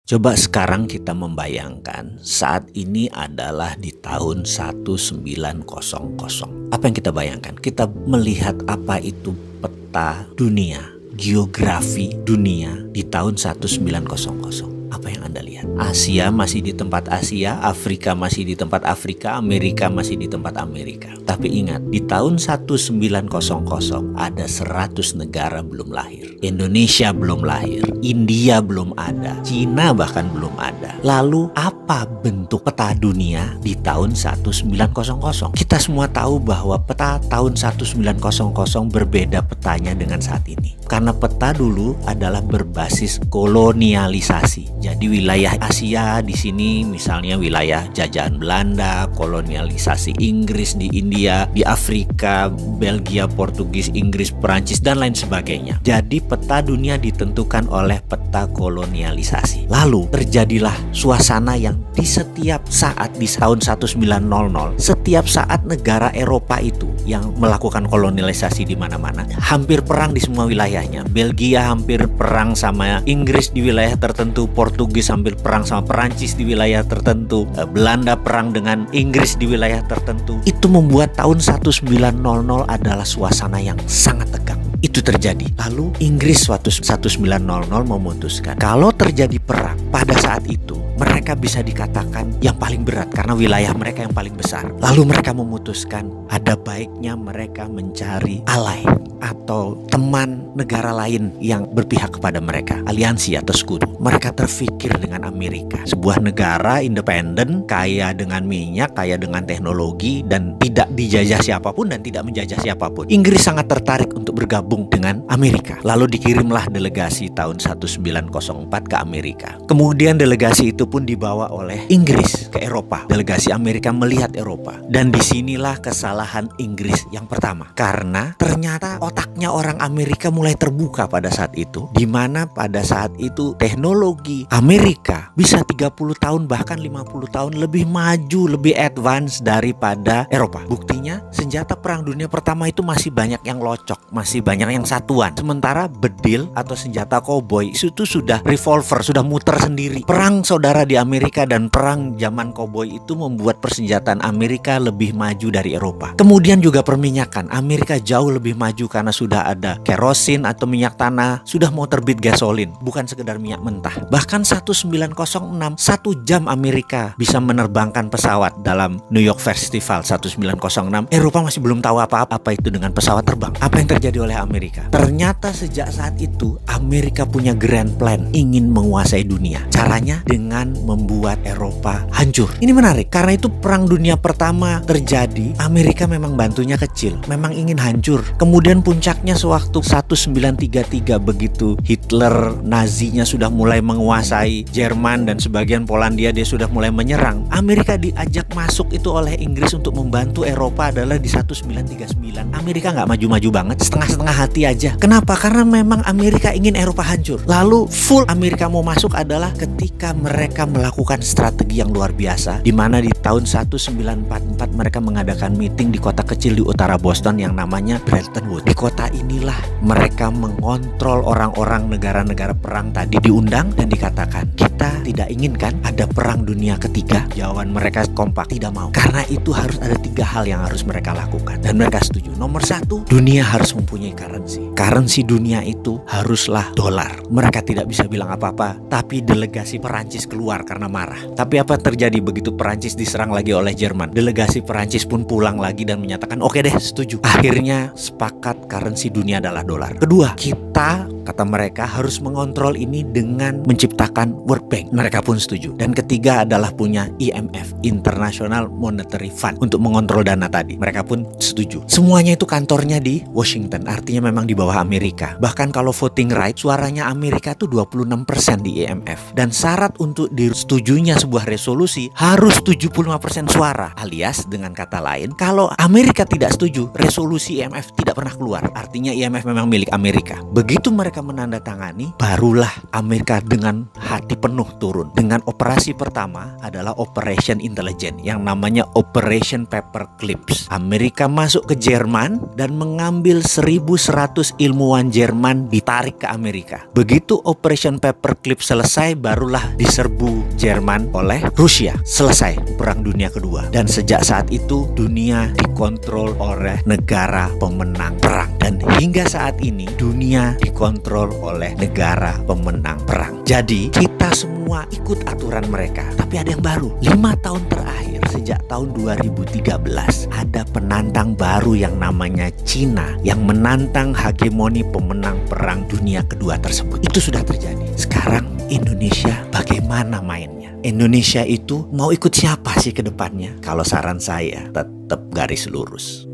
Coba sekarang kita membayangkan saat ini adalah di tahun 1900. Apa yang kita bayangkan? Kita melihat apa itu peta dunia, geografi dunia di tahun 1900. Apa yang Anda lihat? Asia masih di tempat Asia, Afrika masih di tempat Afrika, Amerika masih di tempat Amerika. Tapi ingat, di tahun 1900 ada 100 negara belum lahir. Indonesia belum lahir, India belum ada, Cina bahkan belum ada. Lalu apa bentuk peta dunia di tahun 1900? Kita semua tahu bahwa peta tahun 1900 berbeda petanya dengan saat ini. Karena peta dulu adalah berbasis kolonialisasi. Jadi wilayah Asia di sini misalnya wilayah jajahan Belanda, kolonialisasi Inggris di India, di Afrika, Belgia, Portugis, Inggris, Perancis dan lain sebagainya. Jadi peta dunia ditentukan oleh peta kolonialisasi. Lalu terjadilah suasana yang di setiap saat di tahun 1900, setiap saat negara Eropa itu yang melakukan kolonialisasi di mana-mana, hampir perang di semua wilayahnya. Belgia hampir perang sama Inggris di wilayah tertentu, Portugis hampir perang sama Perancis di wilayah tertentu, Belanda perang dengan Inggris di wilayah tertentu. Itu membuat tahun 1900 adalah suasana yang sangat tegang. Itu terjadi. Lalu Inggris waktu 1900 memutuskan kalau terjadi perang pada saat itu mereka bisa dikatakan yang paling berat karena wilayah mereka yang paling besar. Lalu mereka memutuskan ada baiknya mereka mencari ally atau teman negara lain yang berpihak kepada mereka, aliansi atau sekutu. Mereka terfikir dengan Amerika, sebuah negara independen, kaya dengan minyak, kaya dengan teknologi, dan tidak dijajah siapapun dan tidak menjajah siapapun. Inggris sangat tertarik untuk bergabung dengan Amerika. Lalu dikirimlah delegasi tahun 1904 ke Amerika. Kemudian delegasi itu pun dibawa oleh Inggris ke Eropa. Delegasi Amerika melihat Eropa. Dan disinilah kesalahan Inggris yang pertama. Karena ternyata otaknya orang Amerika mulai terbuka pada saat itu. Dimana pada saat itu teknologi Amerika bisa 30 tahun bahkan 50 tahun lebih maju, lebih advance daripada Eropa. Buktinya senjata perang dunia pertama itu masih banyak yang locok, masih banyak yang satuan. Sementara bedil atau senjata koboi itu sudah revolver, sudah muter sendiri. Perang saudara di Amerika dan perang zaman koboi itu membuat persenjataan Amerika lebih maju dari Eropa. Kemudian juga perminyakan. Amerika jauh lebih maju karena sudah ada kerosin atau minyak tanah, sudah mau terbit gasolin, bukan sekedar minyak mentah. Bahkan 1906, 1 jam Amerika bisa menerbangkan pesawat dalam New York Festival 1906. Eropa masih belum tahu apa itu dengan pesawat terbang. Apa yang terjadi oleh Amerika? Ternyata sejak saat itu Amerika punya grand plan, ingin menguasai dunia. Caranya dengan membuat Eropa hancur. Ini menarik karena itu perang dunia pertama terjadi, Amerika memang bantunya kecil, memang ingin hancur. Kemudian puncaknya sewaktu 1933 begitu Hitler Nazinya sudah mulai menguasai Jerman dan sebagian Polandia, dia sudah mulai menyerang. Amerika diajak masuk itu oleh Inggris untuk membantu Eropa adalah di 1939. Amerika nggak maju-maju banget, setengah-setengah hati aja. Kenapa? Karena memang Amerika ingin Eropa hancur. Lalu full Amerika mau masuk adalah ketika mereka melakukan strategi yang luar biasa, di mana di tahun 1944 mereka mengadakan meeting di kota kecil di utara Boston yang namanya Bretton Woods. Di kota inilah mereka mengontrol orang-orang negara-negara perang tadi, diundang dan dikatakan kita tidak inginkan ada perang dunia ketiga. Jawaban mereka kompak, tidak mau. Karena itu harus ada 3 hal yang harus mereka lakukan dan mereka setuju. Nomor 1, dunia harus mempunyai currency. Currency dunia itu haruslah dolar. Mereka tidak bisa bilang apa-apa, tapi delegasi Perancis keluar karena marah. Tapi apa terjadi begitu Perancis diserang lagi oleh Jerman? Delegasi Perancis pun pulang lagi dan menyatakan oke deh, setuju. Akhirnya sepakat currency dunia adalah dolar. Kedua, kita, kata mereka, harus mengontrol ini dengan menciptakan World Bank. Mereka pun setuju. Dan ketiga adalah punya IMF, International Monetary Fund, untuk mengontrol dana tadi. Mereka pun setuju. Semuanya itu kantornya di Washington, artinya memang di bawah Amerika. Bahkan kalau voting right, suaranya Amerika tuh 26% di IMF. Dan syarat untuk disetujunya sebuah resolusi harus 75% suara. Alias dengan kata lain, kalau Amerika tidak setuju, resolusi IMF tidak pernah keluar. Artinya IMF memang milik Amerika. Begitu mereka menandatangani, barulah Amerika dengan hati penuh turun. Dengan operasi pertama adalah Operation Intelligence yang namanya Operation Paperclips. Amerika masuk ke Jerman Jerman dan mengambil 1.100 ilmuwan Jerman ditarik ke Amerika. Begitu Operation Paperclip selesai, barulah diserbu Jerman oleh Rusia. Selesai Perang Dunia Kedua. Dan sejak saat itu dunia dikontrol oleh negara pemenang perang. Dan hingga saat ini dunia dikontrol oleh negara pemenang perang. Jadi kita semua ikut aturan mereka. Tapi ada yang baru. 5 tahun terakhir sejak tahun 2013 ada penantang baru yang namanya Cina yang menantang hegemoni pemenang perang dunia kedua tersebut. Itu sudah terjadi. Sekarang Indonesia bagaimana mainnya? Indonesia itu mau ikut siapa sih ke depannya? Kalau saran saya tetap garis lurus.